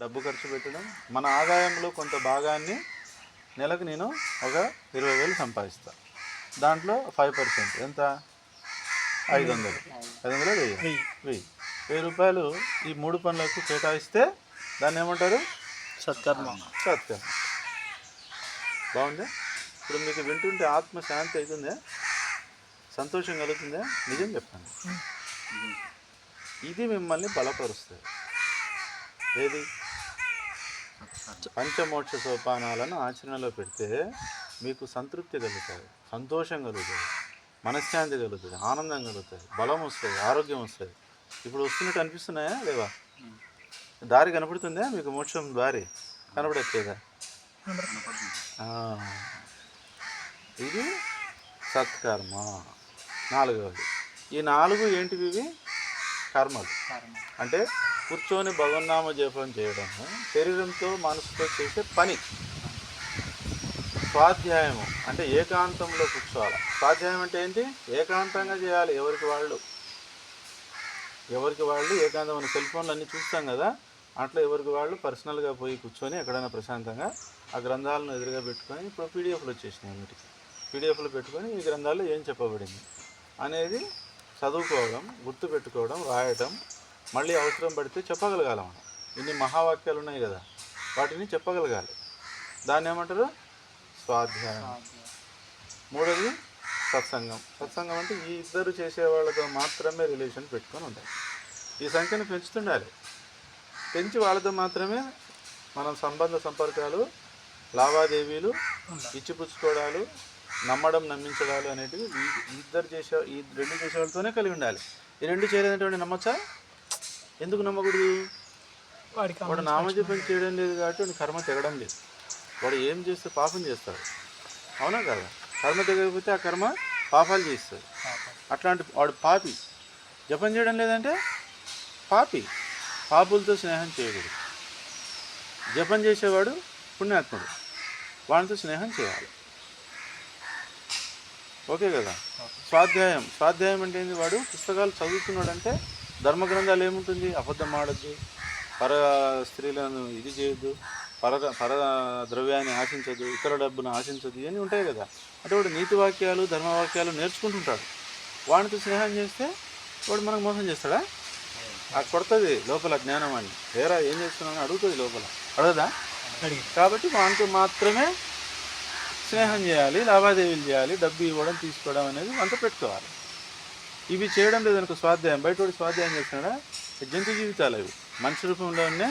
డబ్బు ఖర్చు పెట్టడం, మన ఆదాయంలో కొంత భాగాన్ని నెలకు నేను ఒక 20,000 సంపాదిస్తాను. దాంట్లో 5% ఎంత? 500. 500 1000 రూపాయలు ఈ 3 పనులకు కేటాయిస్తే దాన్ని ఏమంటారు? సత్కర్మ. సత్కర్మ. బాగుందా? ఇప్పుడు మీకు వింటుంటే ఆత్మ శాంతి అవుతుందా? సంతోషం కలుగుతుందా? నిజం చెప్పండి. ఇది మిమ్మల్ని బలపరుస్తుంది. ఏది? పంచమోక్ష సోపానాలను ఆచరణలో పెడితే మీకు సంతృప్తి కలుగుతుంది, సంతోషం కలుగుతుంది, మనశ్శాంతి కలుగుతుంది, ఆనందం కలుగుతుంది, బలం వస్తుంది, ఆరోగ్యం వస్తుంది. ఇప్పుడు వస్తున్నట్టు అనిపిస్తున్నాయా లేవా? దారి కనపడుతుందా మీకు? మోక్షం దారి కనపడట్లేదా? ఇది సత్కర్మ. 4వది. ఈ 4 ఏంటివి? ఇవి కర్మలు. అంటే కూర్చొని భగవన్నామ జపం చేయడము, శరీరంతో మనసుతో చేసే పని. స్వాధ్యాయము అంటే ఏకాంతంలో కూర్చోవాలి. స్వాధ్యాయం అంటే ఏంటి? ఏకాంతంగా చేయాలి. ఎవరికి వాళ్ళు ఏకాంతం. మన సెల్ ఫోన్లు అన్నీ చూస్తాం కదా, అట్లా ఎవరికి వాళ్ళు పర్సనల్గా పోయి కూర్చొని ఎక్కడైనా ప్రశాంతంగా ఆ గ్రంథాలను ఎదురుగా పెట్టుకొని, ఇప్పుడు పీడిఎఫ్లు వచ్చేసినాయి అన్నిటికీ, పీడిఎఫ్లు పెట్టుకొని ఈ గ్రంథాల్లో ఏం చెప్పబడింది అనేది చదువుకోవడం, గుర్తుపెట్టుకోవడం, రాయటం, మళ్ళీ అవసరం పడితే చెప్పగలగాలి. మనం ఇన్ని మహావాక్యాలు ఉన్నాయి కదా, వాటిని చెప్పగలగాలి. దాన్ని ఏమంటారు? స్వాధ్యాయం. 3వది సత్సంగం. సత్సంగం అంటే ఈ ఇద్దరు చేసేవాళ్ళతో మాత్రమే రిలేషన్ పెట్టుకొని ఉండాలి. ఈ సంఖ్యను పెంచుతుండాలి. పెంచి వాళ్ళతో మాత్రమే మనం సంబంధ సంపర్కాలు, లావాదేవీలు, ఇచ్చిపుచ్చుకోవడాలు, నమ్మడం, నమ్మించడాలు అనేటివి ఈ 2 చేసేవాళ్ళతోనే కలిగి ఉండాలి. ఈ 2 చేయలేదంటే నమ్మచ్చా? ఎందుకు నమ్మకూడదు? వాడు నామజపం చేయడం లేదు కాబట్టి వాడు కర్మ తెగడం లేదు. వాడు ఏం చేస్తే పాపం చేస్తాడు. అవునా కదా? కర్మ తెగకపోతే ఆ కర్మ పాపాలు చేస్తాడు. అట్లాంటి వాడు పాపి. జపం చేయడం లేదంటే పాపి. పాపులతో స్నేహం చేయకూడదు. జపం చేసేవాడు పుణ్యాత్ముడు, వాడితో స్నేహం చేయాలి. ఓకే కదా? స్వాధ్యాయం అంటే ఏంది? వాడు పుస్తకాలు చదువుతున్నాడంటే ధర్మగ్రంథాలు ఏముంటుంది? అబద్ధం ఆడద్దు, పర స్త్రీలను ఇది చేయొద్దు, పర ద్రవ్యాన్ని ఆశించదు, ఇతర డబ్బును ఆశించదు, ఇవన్నీ ఉంటాయి కదా. అంటే వాడు నీతి వాక్యాలు, ధర్మవాక్యాలు నేర్చుకుంటుంటాడు. వాడితో స్నేహం చేస్తే వాడు మనకు మోసం చేస్తాడా? ఆ కొడుతుంది లోపల జ్ఞానం అని. వేరే ఏం చేస్తున్నాను అడుగుతుంది లోపల, అడగదా? కాబట్టి వాడితో మాత్రమే స్నేహం చేయాలి, లావాదేవీలు చేయాలి, డబ్బు ఇవ్వడం తీసుకోవడం అనేది అంత పెట్టుకోవాలి. ఇవి చేయడం లేదనుకో స్వాధ్యాయం. బయట వాడు స్వాధ్యాయం చేస్తున్నాడా? జంతు జీవితాలు అవి. మనిషి రూపంలో ఉన్న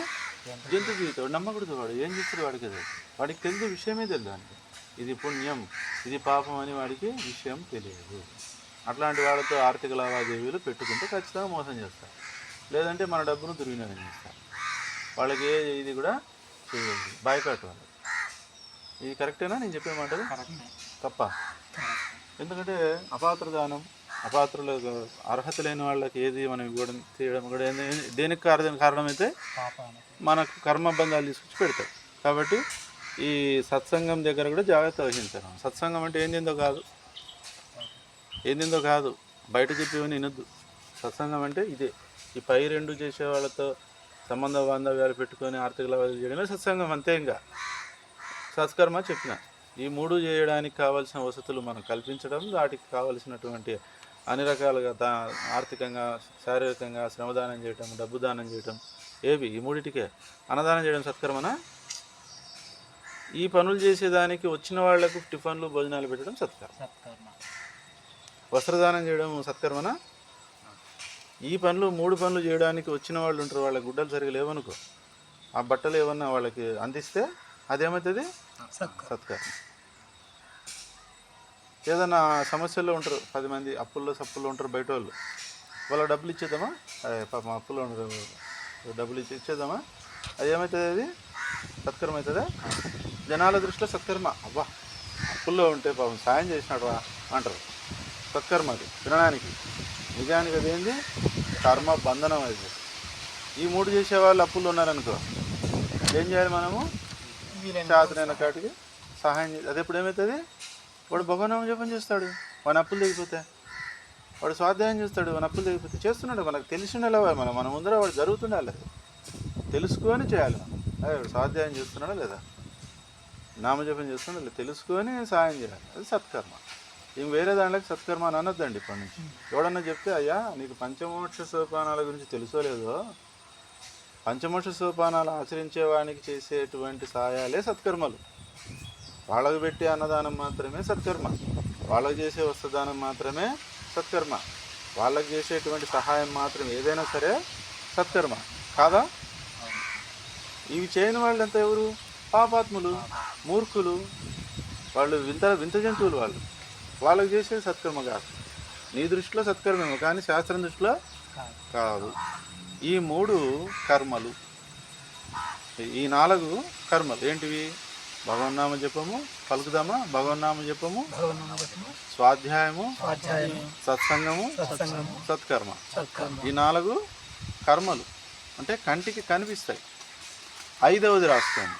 జంతు జీవితం. నమ్మకూడదు. వాడు ఏం చేస్తాడు? వాడికి తెలియదు, విషయమే తెలియదు. అంటే ఇది పుణ్యం, ఇది పాపం అని వాడికి విషయం తెలియదు. అట్లాంటి వాళ్ళతో ఆర్థిక లావాదేవీలు పెట్టుకుంటే ఖచ్చితంగా మోసం చేస్తారు. లేదంటే మన డబ్బును దుర్వినియోగం చేస్తారు. వాళ్ళకి ఇది కూడా చేయదు, బాయ్కాట్ వాళ్ళు. ఇది కరెక్టేనా నేను చెప్పే మాటలు? తప్ప? ఎందుకంటే అపాత్రదానం, అపాత్రులకు అర్హత లేని వాళ్ళకి ఏది మనం ఇవ్వడం తీయడం కూడా దేనికి కారణమైతే మనకు కర్మబంధాలు తీసుకొచ్చి పెడతాయి. కాబట్టి ఈ సత్సంగం దగ్గర కూడా జాగ్రత్త వహించారు. సత్సంగం అంటే ఏందిందో కాదు, బయట చెప్పేవని వినొద్దు. సత్సంగం అంటే ఇదే. ఈ పై 2 చేసే వాళ్ళతో సంబంధ బాంధవ్యాలు పెట్టుకొని ఆర్థిక లావాదేవీలు చేయడమే సత్సంగం. అంతే. ఇంకా సత్కర్మ చెప్పిన ఈ 3 చేయడానికి కావాల్సిన వసతులు మనం కల్పించడం, వాటికి కావలసినటువంటి అన్ని రకాలుగా ఆర్థికంగా, శారీరకంగా శ్రమదానం చేయటం, డబ్బు దానం చేయటం, ఏవి? ఈ 3టికే. అన్నదానం చేయడం సత్కర్మనా? ఈ పనులు చేసేదానికి వచ్చిన వాళ్లకు టిఫన్లు, భోజనాలు పెట్టడం సత్కర్మ. వస్త్రదానం చేయడం సత్కర్మనా? ఈ 3 పనులు చేయడానికి వచ్చిన వాళ్ళు ఉంటారు, వాళ్ళ గుడ్డలు సరిగా లేవనుకో, ఆ బట్టలు ఏమన్నా వాళ్ళకి అందిస్తే అదేమవుతుంది? సత్కర్మ. ఏదన్నా సమస్యల్లో ఉంటారు 10 మంది, సప్పుల్లో ఉంటారు బయట వాళ్ళు, వాళ్ళ డబ్బులు ఇచ్చేద్దామా? పాపం అప్పుల్లో ఉంటారు, డబ్బులు ఇచ్చేద్దామా? అది ఏమవుతుంది? అది సత్కర్మ అవుతుందా? జనాల దృష్టిలో సత్కర్మ. అబ్బా అప్పుల్లో ఉంటే పాపం సాయం చేసినాడు అంటారు. సత్కర్మ అది వినడానికి. నిజానికి అదేంది? కర్మ బంధనం. అది ఈ 3 చేసేవాళ్ళు అప్పుల్లో ఉన్నారనుకో, ఏం చేయాలి? మనము చాతనైన కాటికి సహాయం చేయాలి. అది ఎప్పుడు ఏమవుతుంది? వాడు భగవన్నామ జపం చేస్తాడు, వాని అప్పులు తెగిపోతే. వాడు స్వాధ్యాయం చేస్తాడు, వాని అప్పులు తెగిపోతే. చేస్తున్నాడు, మనకు తెలిసి ఉండాలి. మన ముందర వాడు జరుగుతుండాలి. తెలుసుకొని చేయాలి మనం. స్వాధ్యాయం చేస్తున్నాడా లేదా, నామజపం చేస్తున్నాడా లేదా తెలుసుకొని సాయం చేయాలి, అది సత్కర్మ. ఏం వేరే దాంట్లోకి సత్కర్మ అని అనొద్దండి ఇప్పటి నుంచి. ఎవడన్నా చెప్తే అయ్యా నీకు పంచమోక్ష సోపానాల గురించి తెలుసోలేదో, పంచమోక్ష సోపానాలు ఆచరించే వానికి చేసేటువంటి సాయాలే సత్కర్మలు. వాళ్ళకు పెట్టే అన్నదానం మాత్రమే సత్కర్మ, వాళ్ళకు చేసే వస్త్రదానం మాత్రమే సత్కర్మ, వాళ్ళకు చేసేటువంటి సహాయం మాత్రం ఏదైనా సరే సత్కర్మ కాదా? ఇవి చేయని వాళ్ళు అంతా ఎవరు? పాపాత్ములు, మూర్ఖులు, వాళ్ళు వింత జంతువులు. వాళ్ళకు చేసేది సత్కర్మ కాదు. నీ దృష్టిలో సత్కర్మేమో కానీ శాస్త్రం దృష్టిలో కాదు. ఈ 3 కర్మలు, ఈ 4 కర్మలు ఏంటివి? భగవన్నామ జపము, పలుకుదామా? భగవన్నామ జపము, స్వాధ్యాయము, సత్సంగము, సత్కర్మ. ఈ 4 కర్మలు అంటే కంటికి కనిపిస్తాయి. 5వది రాసుకోండి.